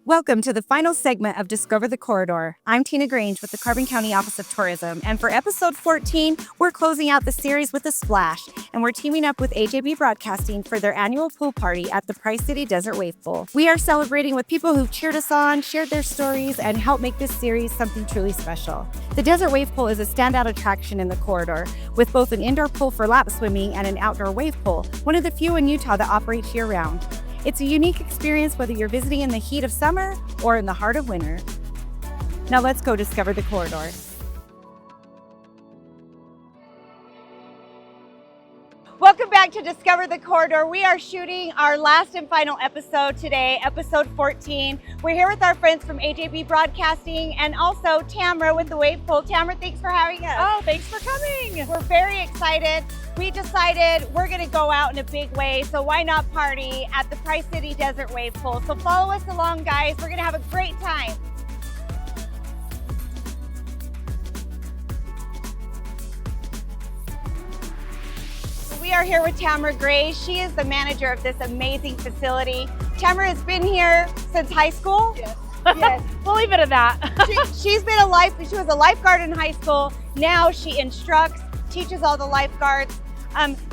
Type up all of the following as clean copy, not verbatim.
Welcome to the final segment of Discover the Corridor. I'm Tina Grange with the Carbon County Office of Tourism, and for episode 14, we're closing out the series with a splash, and we're teaming up with AJB Broadcasting for their annual pool party at the Price City Desert Wave Pool. We are celebrating with people who've cheered us on, shared their stories, and helped make this series something truly special. The Desert Wave Pool is a standout attraction in the corridor, with both an indoor pool for lap swimming and an outdoor wave pool, one of the few in Utah that operates year-round. It's a unique experience whether you're visiting in the heat of summer or in the heart of winter. Now let's go discover the corridor. Welcome back to Discover the Corridor. We are shooting our last and final episode today, episode 14. We're here with our friends from AJB Broadcasting and also Tamara with the Wave Pool. Tamara, thanks for having us. Oh, thanks for coming. We're very excited. We decided we're going to go out in a big way, so why not party at the Price City Desert Wave Pool? So follow us along, guys. We're going to have a great time. We are here with Tamara Gray. She is the manager of this amazing facility. Tamara has been here since high school. Yes. Yes. We'll leave it at that. She was a lifeguard in high school. Now she instructs, teaches all the lifeguards.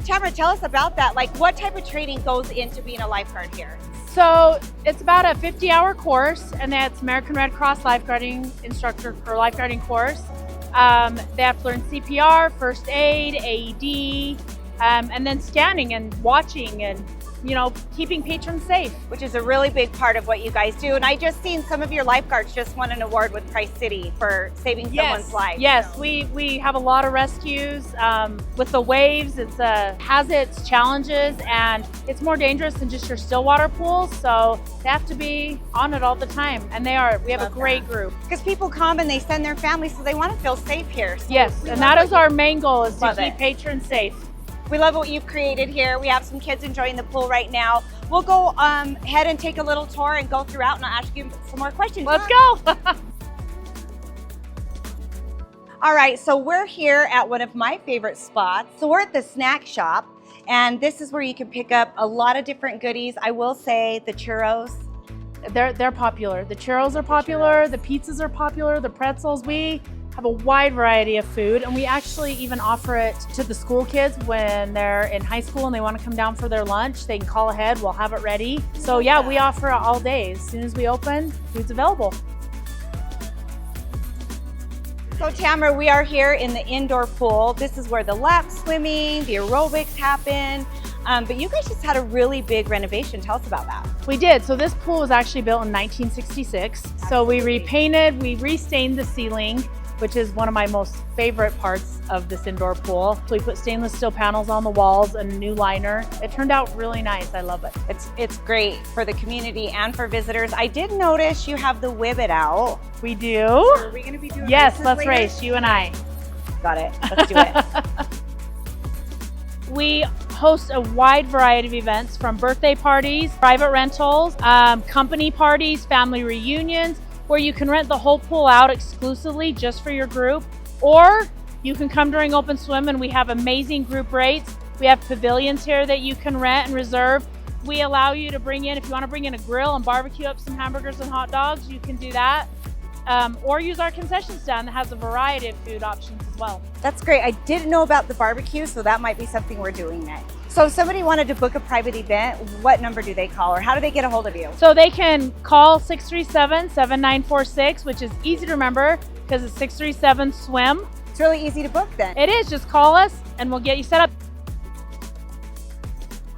Tamara, tell us about that. Like, what type of training goes into being a lifeguard here? So it's about a 50-hour course, and that's American Red Cross lifeguarding instructor or lifeguarding course. They have to learn CPR, first aid, AED, and then standing and watching and, keeping patrons safe. Which is a really big part of what you guys do. And I just seen some of your lifeguards just won an award with Price City for saving someone's life. Yes, so we have a lot of rescues. With the waves, it has its challenges, and it's more dangerous than just your still water pools. So they have to be on it all the time. And we have a great group. Because people come and they send their families, so they want to feel safe here. So yes, and that is our main goal, is to keep patrons safe. We love what you've created here. We have some kids enjoying the pool right now. We'll go ahead and take a little tour and go throughout, and I'll ask you some more questions. Let's go. All right, so we're here at one of my favorite spots. So we're at the snack shop, and this is where you can pick up a lot of different goodies. I will say the churros. They're popular. The churros are popular. The pizzas are popular. The pretzels. We have a wide variety of food, and we actually even offer it to the school kids when they're in high school and they want to come down for their lunch. They can call ahead, we'll have it ready. So yeah, we offer it all day. As soon as we open, food's available. So Tamara, we are here in the indoor pool. This is where the lap swimming, the aerobics happen. But you guys just had a really big renovation. Tell us about that. We did. So this pool was actually built in 1966. So we repainted, we restained the ceiling, which is one of my most favorite parts of this indoor pool. So we put stainless steel panels on the walls and a new liner. It turned out really nice. I love it. It's great for the community and for visitors. I did notice you have the Wibbit out. We do. So are we going to be doing Yes, let's later? race, you and I. Got it. Let's do it. We host a wide variety of events, from birthday parties, private rentals, company parties, family reunions, where you can rent the whole pool out exclusively just for your group, or you can come during open swim, and we have amazing group rates. We have pavilions here that you can rent and reserve. We allow you to bring in, if you want to bring in a grill and barbecue up some hamburgers and hot dogs, you can do that. Or use our concession stand that has a variety of food options as well. That's great. I didn't know about the barbecue, so that might be something we're doing next. So if somebody wanted to book a private event, what number do they call, or how do they get a hold of you? So they can call 637-7946, which is easy to remember because it's 637-SWIM. It's really easy to book then. It is. Just call us and we'll get you set up.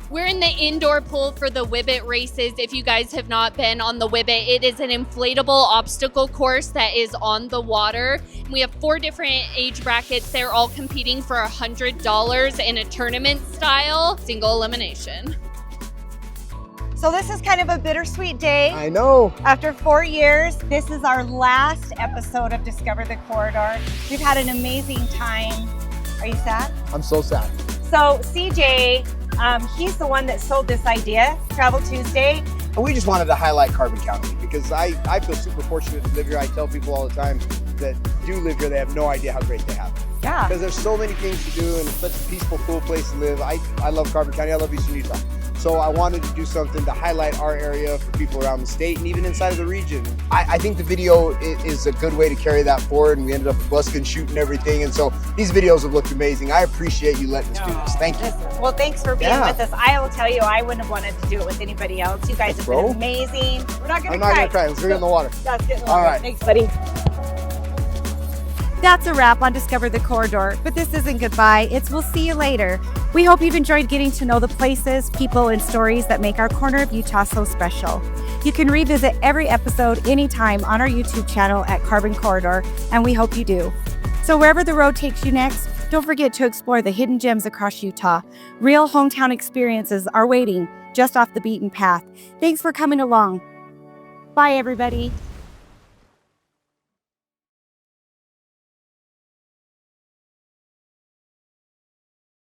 We're in the indoor pool for the Wibbit races. If you guys have not been on the Wibbit, it is an inflatable obstacle course that is on the water. We have 4 different age brackets. They're all competing for $100 in a tournament style, single elimination. So this is kind of a bittersweet day. I know. After 4 years, this is our last episode of Discover the Corridor. We've had an amazing time. Are you sad? I'm so sad. So CJ, he's the one that sold this idea, Travel Tuesday. And we just wanted to highlight Carbon County because I feel super fortunate to live here. I tell people all the time that do live here, they have no idea how great they have it. Yeah. Because there's so many things to do, and it's such a peaceful, cool place to live. I love Carbon County. I love Eastern Utah. So I wanted to do something to highlight our area for people around the state and even inside of the region. I think the video is a good way to carry that forward, and we ended up busking, shooting everything. And so these videos have looked amazing. I appreciate you letting us do this. Thank you. Well, thanks for being with us. I will tell you, I wouldn't have wanted to do it with anybody else. You guys have been amazing. We're not going to cry. I'm not going to cry. Let's get in the water. Let's get in the All water. right. Thanks, buddy. That's a wrap on Discover the Corridor, but this isn't goodbye. It's we'll see you later. We hope you've enjoyed getting to know the places, people, and stories that make our corner of Utah so special. You can revisit every episode anytime on our YouTube channel at Carbon Corridor, and we hope you do. So wherever the road takes you next, don't forget to explore the hidden gems across Utah. Real hometown experiences are waiting just off the beaten path. Thanks for coming along. Bye, everybody.